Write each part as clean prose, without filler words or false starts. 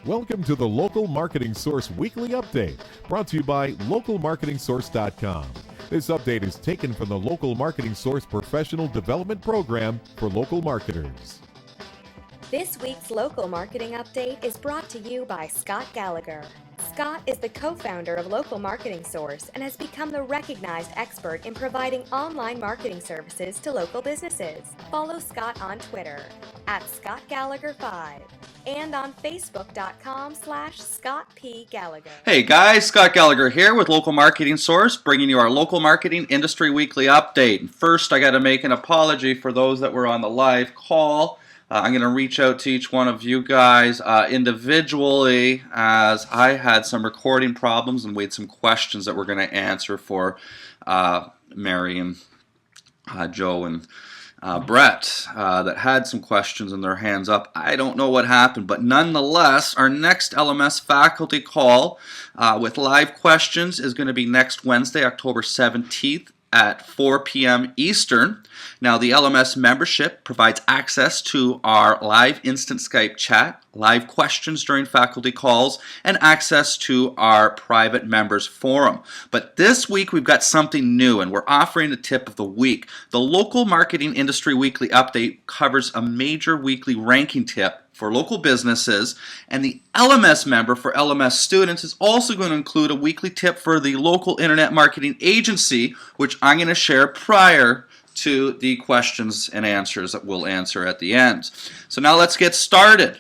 Welcome to the Local Marketing Source Weekly Update, brought to you by LocalMarketingSource.com. This update is taken from the Local Marketing Source Professional Development Program for local marketers. This week's Local Marketing Update is brought to you by Scott Gallagher. Scott is the co-founder of Local Marketing Source and has become the recognized expert in providing online marketing services to local businesses. Follow Scott on Twitter @ScottGallagher5 and on Facebook.com/ScottPGallagher. Hey guys, Scott Gallagher here with Local Marketing Source, bringing you our Local Marketing Industry Weekly Update. First, I got to make an apology for those that were on the live call. I'm going to reach out to each one of you guys individually, as I had some recording problems and we had some questions that we're going to answer for Mary and Joe and Brett that had some questions and their hands up. I don't know what happened, but nonetheless, our next LMS faculty call with live questions is going to be next Wednesday, October 17th. At 4 p.m. Eastern. Now, the LMS membership provides access to our live instant Skype chat, live questions during faculty calls, and access to our private members forum. But this week, we've got something new, and we're offering a tip of the week. The Local Marketing Industry Weekly Update covers a major weekly ranking tip for local businesses, and the LMS member for LMS students is also going to include a weekly tip for the local internet marketing agency, which I'm going to share prior to the questions and answers that we'll answer at the end. So now let's get started.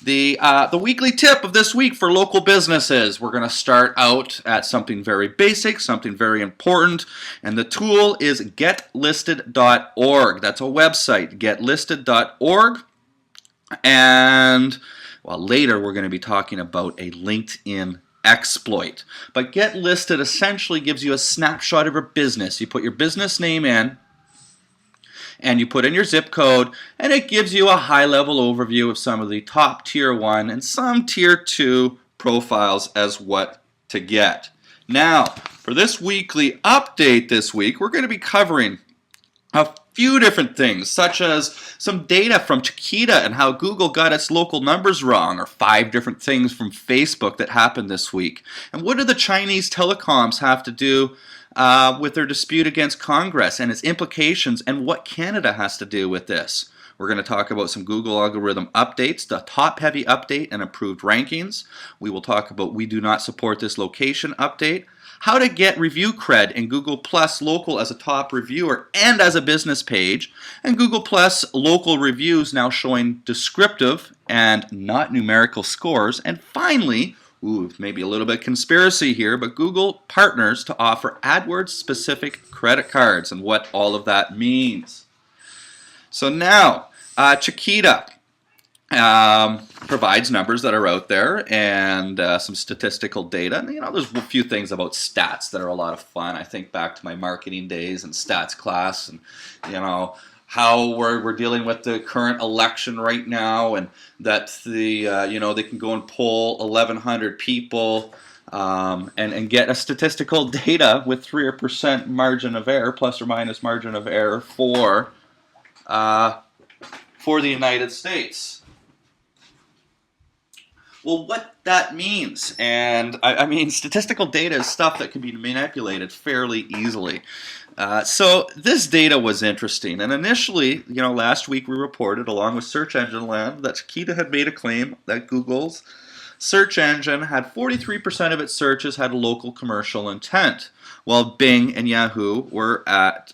The weekly tip of this week for local businesses. We're going to start out at something very basic, something very important, and the tool is getlisted.org. That's a website, getlisted.org. And well, later we're going to be talking about a LinkedIn exploit. But Get Listed essentially gives you a snapshot of your business. You put your business name in, and you put in your zip code, and it gives you a high-level overview of some of the top Tier 1 and some Tier 2 profiles as what to get. Now, for this weekly update this week, we're going to be covering a few different things, such as some data from Chitika and how Google got its local numbers wrong, or 5 different things from Facebook that happened this week. And what do the Chinese telecoms have to do with their dispute against Congress and its implications, and what Canada has to do with this? We're going to talk about some Google algorithm updates, the top-heavy update and improved rankings. We will talk about we do not support this location update, how to get review cred in Google Plus Local as a top reviewer and as a business page, and Google Plus Local reviews now showing descriptive and not numerical scores. And finally, maybe a little bit conspiracy here, but Google partners to offer AdWords-Specific credit cards and what all of that means. So now, Chitika provides numbers that are out there and some statistical data. And, there's a few things about stats that are a lot of fun. I think back to my marketing days and stats class, and how we're dealing with the current election right now, and that they can go and poll 1,100 people and get a statistical data with 3% margin of error, plus or minus margin of error for the United States. Well, what that means, and I mean, statistical data is stuff that can be manipulated fairly easily. So this data was interesting, and initially, last week we reported, along with Search Engine Land, that Chitika had made a claim that Google's search engine had 43% of its searches had local commercial intent, while Bing and Yahoo were at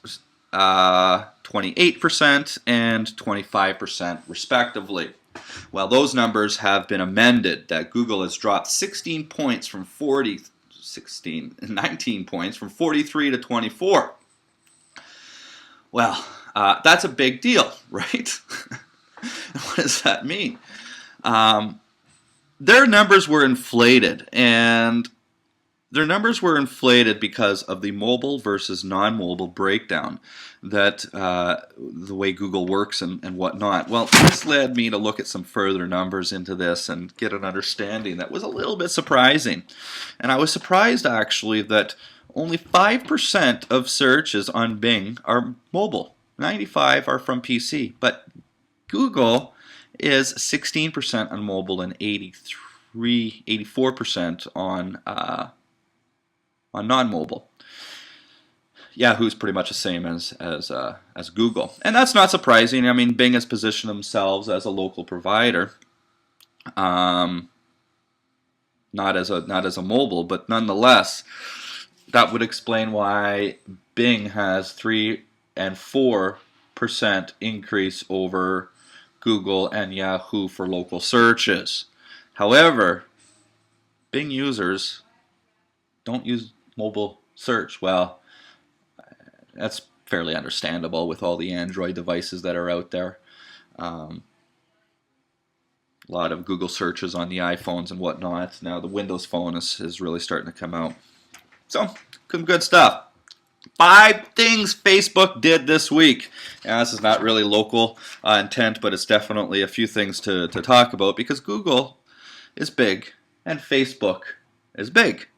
28% and 25% respectively. Well, those numbers have been amended, that Google has dropped 19 points from 43 to 24. Well, that's a big deal, right? What does that mean? Their numbers were inflated, and their numbers were inflated because of the mobile versus non-mobile breakdown, that the way Google works and whatnot. Well, this led me to look at some further numbers into this and get an understanding that was a little bit surprising. And I was surprised, actually, that only 5% of searches on Bing are mobile. 95% are from PC. But Google is 16% on mobile and 84% on non-mobile. Yahoo's pretty much the same as Google, and that's not surprising. I mean, Bing has positioned themselves as a local provider, not as a mobile, but nonetheless, that would explain why Bing has 3 and 4% increase over Google and Yahoo for local searches. However, Bing users don't use mobile search. Well, that's fairly understandable with all the Android devices that are out there. A lot of Google searches on the iPhones and whatnot. Now the Windows Phone is really starting to come out. So, some good stuff. 5 things Facebook did this week. Now, this is not really local intent, but it's definitely a few things to talk about because Google is big and Facebook is big.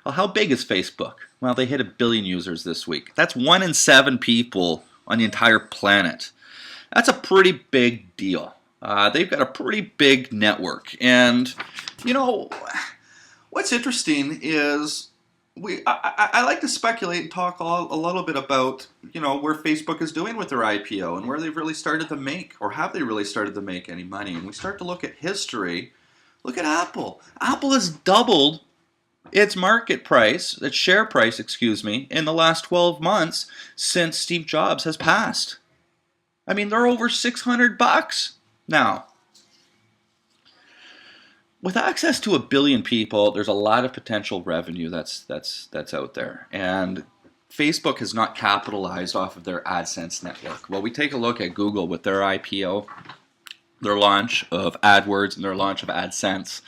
Well, how big is Facebook? Well, they hit 1 billion users this week. That's 1 in 7 people on the entire planet. That's a pretty big deal. They've got a pretty big network. And, you know, what's interesting is I like to speculate and talk a little bit about, you know, where Facebook is doing with their IPO and where they've really started to make, or have they really started to make any money. And we start to look at history. Look at Apple. Apple has doubled its market price, its share price, in the last 12 months since Steve Jobs has passed. I mean, they're over $600 now. With access to 1 billion people, there's a lot of potential revenue that's out there. And Facebook has not capitalized off of their AdSense network. Well, we take a look at Google with their IPO, their launch of AdWords and their launch of AdSense.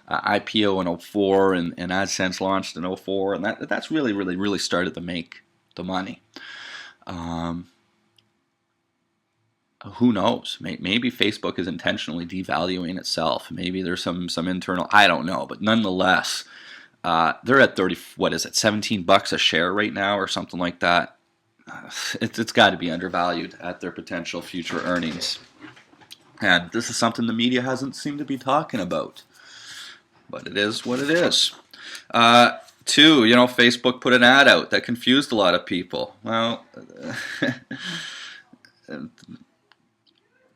IPO in 2004 and AdSense launched in 2004, and that's really started to make the money. Who knows? Maybe Facebook is intentionally devaluing itself. Maybe there's some internal, I don't know, but nonetheless, they're at $17 a share right now or something like that. It's got to be undervalued at their potential future earnings. And this is something the media hasn't seemed to be talking about. But it is what it is. 2, you know, Facebook put an ad out that confused a lot of people. Well,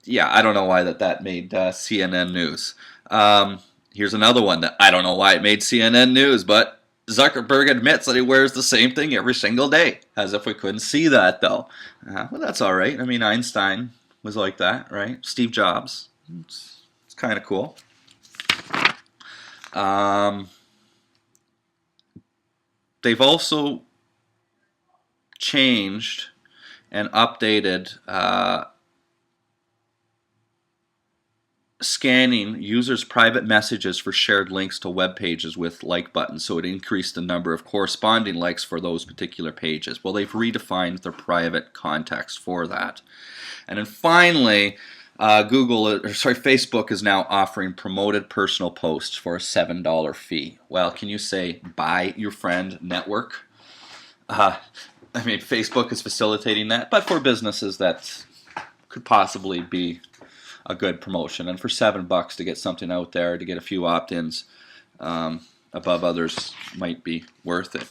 yeah, I don't know why that made CNN news. Here's another one that I don't know why it made CNN news, but Zuckerberg admits that he wears the same thing every single day, as if we couldn't see that, though. Well, that's all right. I mean, Einstein was like that, right? Steve Jobs. It's kind of cool. They've also changed and updated scanning users' private messages for shared links to web pages with like buttons, so it increased the number of corresponding likes for those particular pages. Well, they've redefined their private context for that. And then finally, Facebook is now offering promoted personal posts for a $7 fee. Well, can you say buy your friend network? I mean, Facebook is facilitating that, but for businesses that could possibly be a good promotion. And for $7 to get something out there, to get a few opt-ins above others, might be worth it.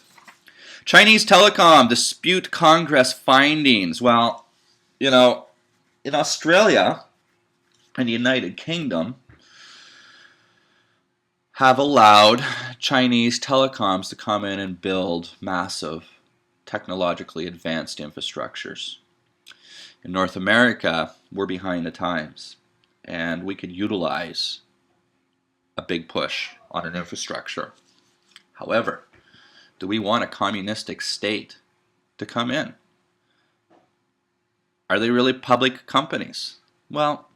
Chinese Telecom dispute Congress findings. Well, you know, in Australia and the United Kingdom have allowed Chinese telecoms to come in and build massive technologically advanced infrastructures. In North America, we're behind the times, and we could utilize a big push on an infrastructure. However, do we want a communistic state to come in? Are they really public companies? Well,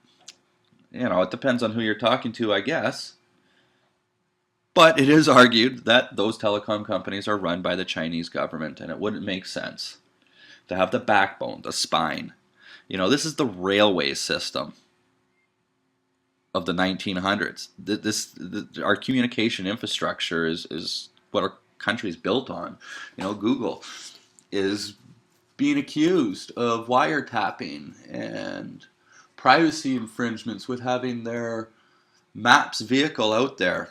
you know, it depends on who you're talking to, I guess. But it is argued that those telecom companies are run by the Chinese government, and it wouldn't make sense to have the backbone, the spine. You know, this is the railway system of the 1900s. Our communication infrastructure is what our country is built on. You know, Google is being accused of wiretapping and privacy infringements with having their Maps vehicle out there.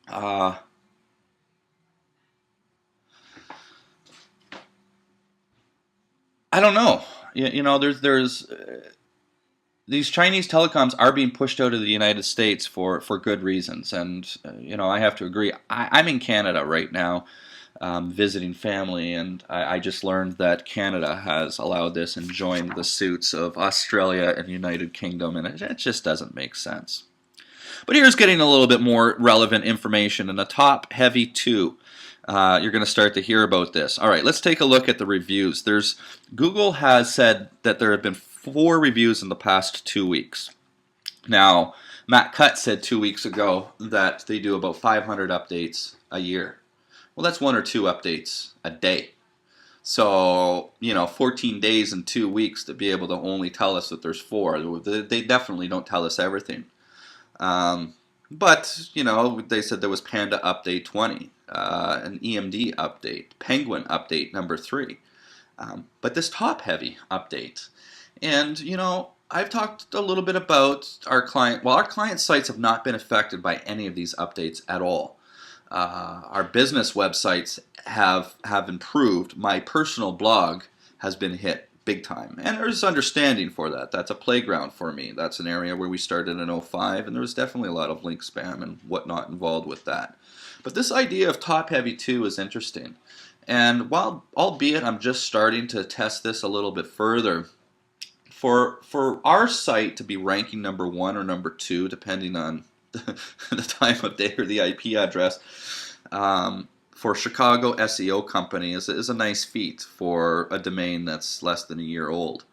I don't know. You know, there's these Chinese telecoms are being pushed out of the United States for good reasons, and you know, I have to agree. I'm in Canada right now, visiting family, and I just learned that Canada has allowed this and joined the suits of Australia and United Kingdom, and it just doesn't make sense. But here's getting a little bit more relevant information in the top heavy 2. You're going to start to hear about this. All right, let's take a look at the reviews. Google has said that there have been 4 reviews in the past 2 weeks. Now, Matt Cutt said 2 weeks ago that they do about 500 updates a year. Well, that's 1 or 2 updates a day. So, you know, 14 days and 2 weeks to be able to only tell us that there's 4. They definitely don't tell us everything. But, you know, they said there was Panda Update 20, an EMD update, Penguin Update number 3. But this top-heavy update. And, you know, I've talked a little bit about our client. Well, our client sites have not been affected by any of these updates at all. Our business websites have improved. My personal blog has been hit big time, and there's understanding for that. That's a playground for me. That's an area where we started in 05, and there was definitely a lot of link spam and whatnot involved with that. But this idea of top heavy 2 is interesting, and while albeit I'm just starting to test this a little bit further, for our site to be ranking number 1 or number 2, depending on the time of day or the IP address, for Chicago SEO company is a nice feat for a domain that's less than a year old.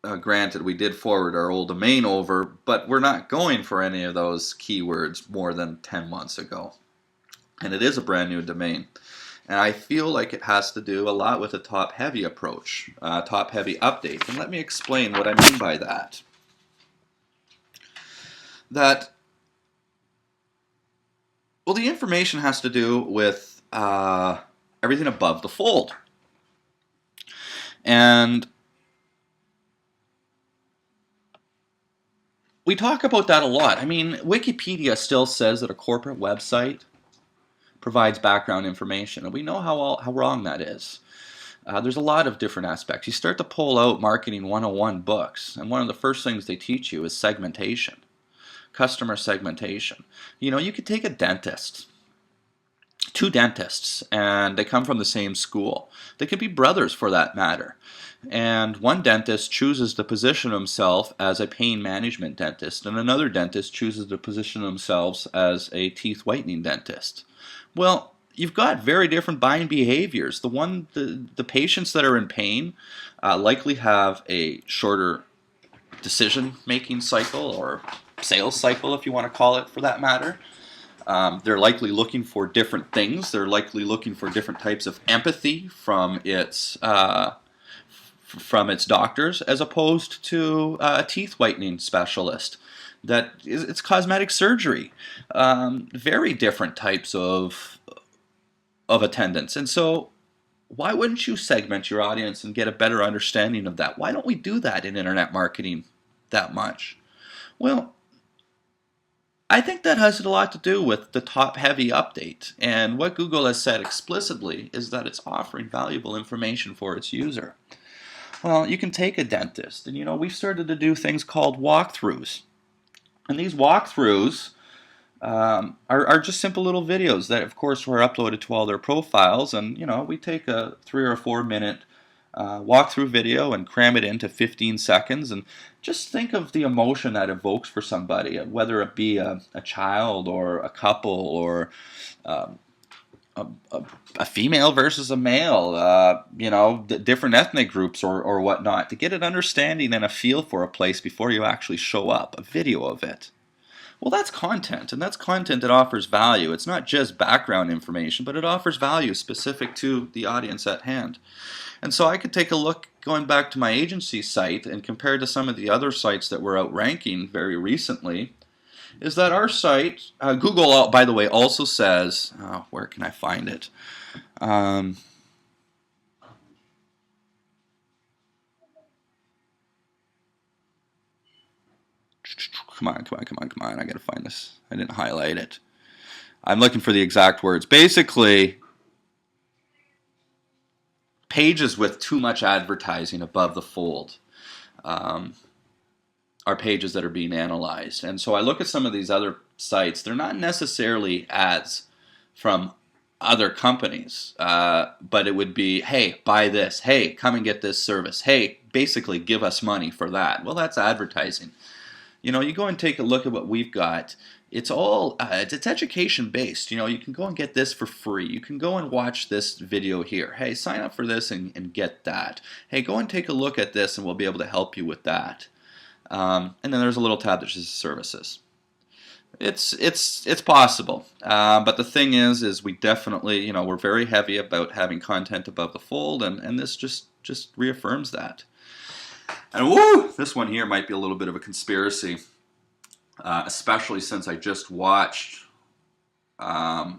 Granted, we did forward our old domain over, but we're not going for any of those keywords more than 10 months ago. And it is a brand new domain. And I feel like it has to do a lot with a top-heavy approach, top-heavy update. And let me explain what I mean by that. Well, the information has to do with everything above the fold. And we talk about that a lot. I mean, Wikipedia still says that a corporate website provides background information, and we know how wrong that is. There's a lot of different aspects. You start to pull out Marketing 101 books, and one of the first things they teach you is segmentation. Customer segmentation. You know, you could take a dentist, 2 dentists, and they come from the same school. They could be brothers for that matter. And one dentist chooses to position himself as a pain management dentist, and another dentist chooses to position themselves as a teeth whitening dentist. Well, you've got very different buying behaviors. The patients that are in pain likely have a shorter decision-making cycle, or sales cycle, if you want to call it for that matter. They're likely looking for different things. They're likely looking for different types of empathy from its doctors, as opposed to a teeth whitening specialist. It's cosmetic surgery. Very different types of attendance. And so why wouldn't you segment your audience and get a better understanding of that? Why don't we do that in internet marketing that much? Well, I think that has a lot to do with the top-heavy update. And what Google has said explicitly is that it's offering valuable information for its user. Well, you can take a dentist, and you know, we've started to do things called walkthroughs. And these walkthroughs are just simple little videos that, of course, were uploaded to all their profiles. And, you know, we take a 3 or 4 minute walkthrough video and cram it into 15 seconds, and just think of the emotion that evokes for somebody, whether it be a child or a couple or a female versus a male, you know, different ethnic groups or whatnot, to get an understanding and a feel for a place before you actually show up, a video of it. Well, that's content, and that's content that offers value. It's not just background information, but it offers value specific to the audience at hand. And so I could take a look, going back to my agency site, and compared to some of the other sites that were outranking very recently, is that our site, Google, by the way, also says, where can I find it? come on. I got to find this. I didn't highlight it. I'm looking for the exact words. Basically, pages with too much advertising above the fold are pages that are being analyzed. And so I look at some of these other sites. They're not necessarily ads from other companies, but it would be, hey, buy this. Hey, come and get this service. Hey, basically give us money for that. Well, that's advertising. You know, you go and take a look at what we've got. It's all, it's education based. You know, you can go and get this for free. You can go and watch this video here. Hey, sign up for this and get that. Hey, go and take a look at this and we'll be able to help you with that. And then there's a little tab that says services. It's possible, but the thing is we definitely, you know, we're very heavy about having content above the fold, and this just reaffirms that. And woo, this one here might be a little bit of a conspiracy, especially since I just watched a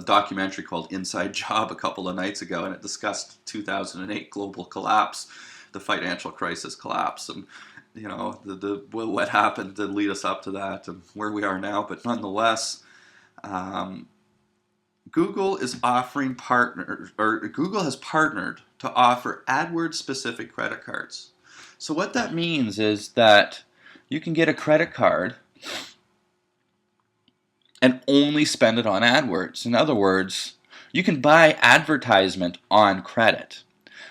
documentary called Inside Job a couple of nights ago, and it discussed 2008 global collapse, the financial crisis collapse, and you know what happened to lead us up to that and where we are now. But nonetheless, Google is offering Google has partnered to offer AdWords-Specific credit cards. So what that means is that you can get a credit card and only spend it on AdWords. In other words, you can buy advertisement on credit.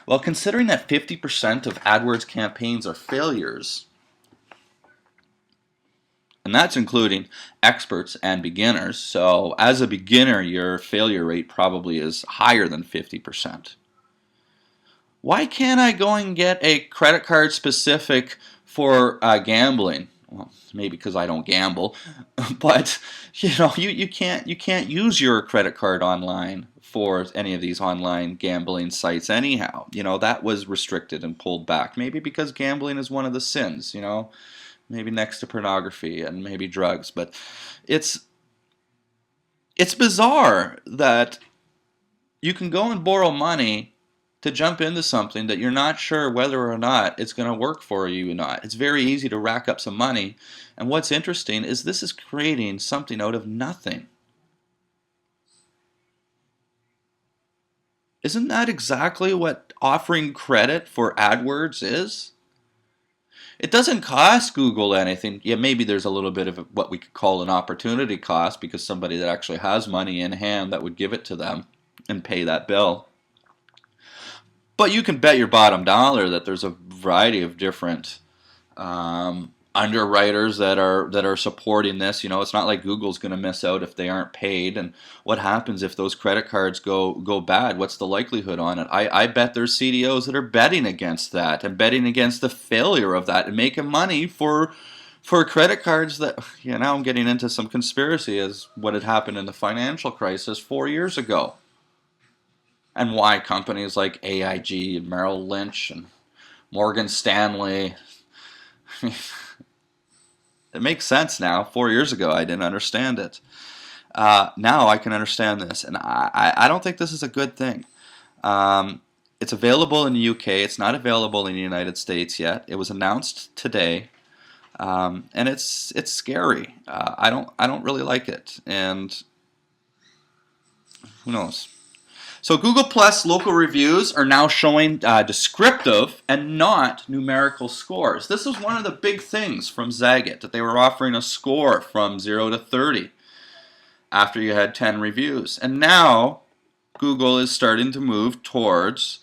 Well, considering that 50% of AdWords campaigns are failures, and that's including experts and beginners, so as a beginner, your failure rate probably is higher than 50%. Why can't I go and get a credit card specific for gambling? Well, maybe because I don't gamble, but you know, you can't use your credit card online for any of these online gambling sites anyhow. You know, that was restricted and pulled back. Maybe because gambling is one of the sins, you know, maybe next to pornography and maybe drugs. But it's bizarre that you can go and borrow money to jump into something that you're not sure whether or not it's going to work for you or not. It's very easy to rack up some money. And what's interesting is this is creating something out of nothing. Isn't that exactly what offering credit for AdWords is? It doesn't cost Google anything. Yeah, maybe there's a little bit of what we could call an opportunity cost because somebody that actually has money in hand that would give it to them and pay that bill. But you can bet your bottom dollar that there's a variety of different underwriters that are supporting this. You know, it's not like Google's going to miss out if they aren't paid. And what happens if those credit cards go bad? What's the likelihood on it? I bet there's CDOs that are betting against that and betting against the failure of that and making money for credit cards that, you know, now I'm getting into some conspiracy as what had happened in the financial crisis 4 years ago. And why companies like AIG and Merrill Lynch and Morgan Stanley, it makes sense now. 4 years ago, I didn't understand it. Now I can understand this, and I don't think this is a good thing. It's available in the UK. It's not available in the United States yet. It was announced today, and it's scary. I don't really like it, and who knows. So Google Plus local reviews are now showing descriptive and not numerical scores. This is one of the big things from Zagat, that they were offering a score from 0 to 30 after you had 10 reviews. And now Google is starting to move towards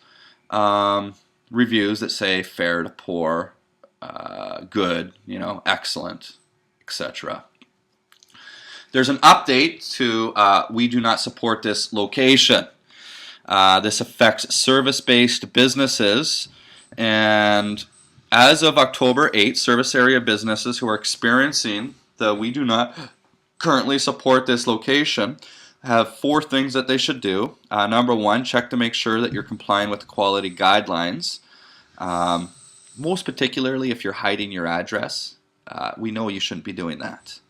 reviews that say fair to poor, good, you know, excellent, etc. There's an update to we do not support this location. This affects service-based businesses, and as of October 8th, service area businesses who are experiencing the we do not currently support this location have 4 things that they should do. Number 1, check to make sure that you're complying with the quality guidelines. Most particularly if you're hiding your address, we know you shouldn't be doing that.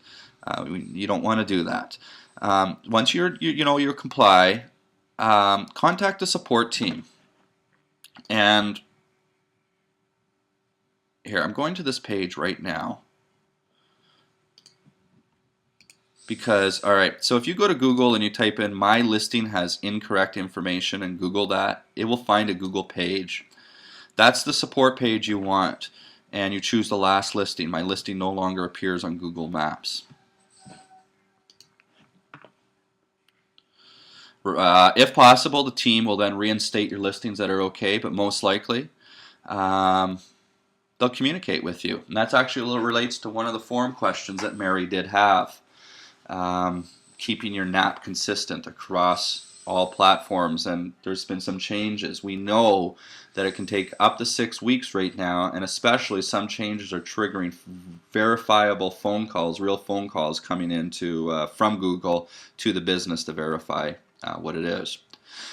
You don't want to do that. Once you comply, contact the support team, and here, I'm going to this page right now. Because, all right, so if you go to Google and you type in my listing has incorrect information and Google that, it will find a Google page. That's the support page you want. And you choose the last listing. My listing no longer appears on Google Maps. If possible, the team will then reinstate your listings that are okay, but most likely they'll communicate with you. And that's actually relates to one of the forum questions that Mary did have. Keeping your NAP consistent across all platforms, and there's been some changes. We know that it can take up to 6 weeks right now, and especially some changes are triggering verifiable phone calls, real phone calls coming into from Google to the business to verify what it is.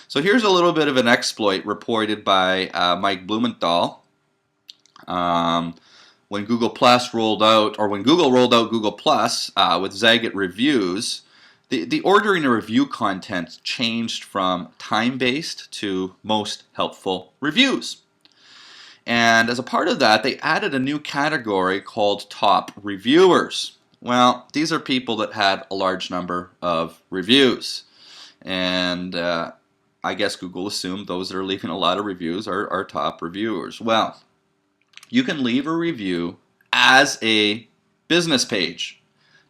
So here's a little bit of an exploit reported by Mike Blumenthal. When Google Plus rolled out, or when Google rolled out Google Plus with Zagat reviews, the ordering of review content changed from time-based to most helpful reviews. And as a part of that, they added a new category called top reviewers. Well, these are people that had a large number of reviews. And I guess Google assumed those that are leaving a lot of reviews are top reviewers. Well, you can leave a review as a business page.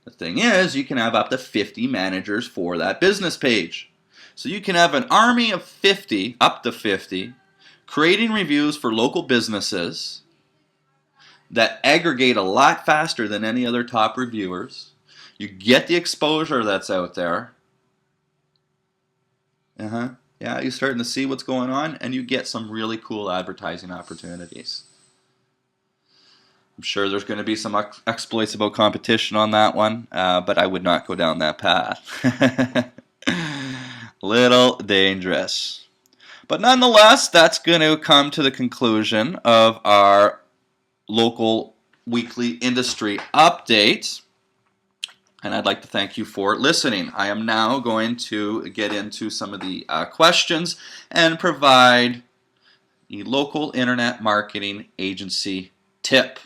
The thing is, you can have up to 50 managers for that business page. So you can have an army of 50, up to 50, creating reviews for local businesses that aggregate a lot faster than any other top reviewers. You get the exposure that's out there. Yeah, you're starting to see what's going on, and you get some really cool advertising opportunities. I'm sure there's going to be some exploits about competition on that one, but I would not go down that path. Little dangerous. But nonetheless, that's going to come to the conclusion of our local weekly industry update. And I'd like to thank you for listening. I am now going to get into some of the questions and provide the local internet marketing agency tip.